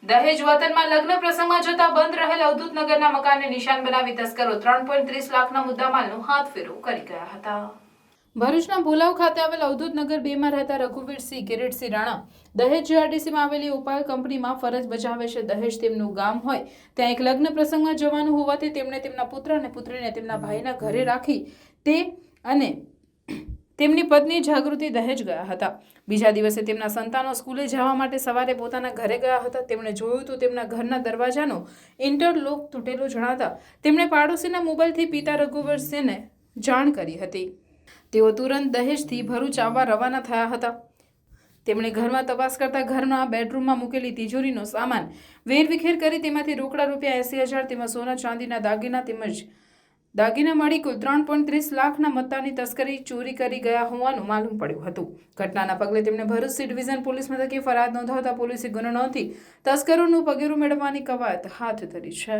દહેજ વતનમાં લગ્ન પ્રસંગમાં જતા બંધ રહેલ અવધૂત નગરના મકાનને નિશાન બનાવી તસ્કરો 3.30 લાખના મુદ્દામાલનો હાથફેરો કરી ગયા હતા। ભરૂચના ભોલાવ ખાતે આવેલ અવધૂત નગર 2 માં રહેતા રઘુવીરસિંહ કિરીટસિંહ રાણા દહેજ જીઆરડીસીમાં આવેલી ઉપાલ કંપનીમાં ફરજ બજાવે છે। દહેજ તેમનું ગામ હોય ત્યાં એક લગ્ન પ્રસંગમાં જવાનું હોવાથી તેમણે તેમના પુત્ર અને પુત્રીને તેમના ભાઈના ઘરે રાખી તે અને તેમની પત્ની જાગૃતિ દહેજ ગયા હતા। બીજા દિવસે તેમના સંતાનો સ્કૂલે જવા માટે સવારે પોતાના ઘરે ગયા હતા। તેમણે જોયું તો તેમના ઘરના દરવાજાનો ઇન્ટરલોક તૂટેલો જણાતા તેમણે પાડોશીના મોબાઈલથી પિતા રઘુવીરસિંહને જાણ કરી હતી। તેઓ તુરંત દહેજથી ભરૂચ આવવા રવાના થયા હતા। તેમણે ઘરમાં તપાસ કરતા ઘરના બેડરૂમમાં મૂકેલી તિજોરીનો સામાન વેરવિખેર કરી તેમાંથી રોકડા રૂપિયા 80,000 તેમજ સોના ચાંદીના દાગીના મળી કુલ 3.30 લાખના મત્તાની તસ્કરી ચોરી કરી ગયા હોવાનું માલુમ પડ્યું હતું। ઘટનાના પગલે તેમણે ભરૂચ સી ડિવિઝન પોલીસ મથકે ફરિયાદ નોંધાવતા પોલીસે ગુનો નોંધી તસ્કરોનું પગેરું મેળવવાની કવાયત હાથ ધરી છે।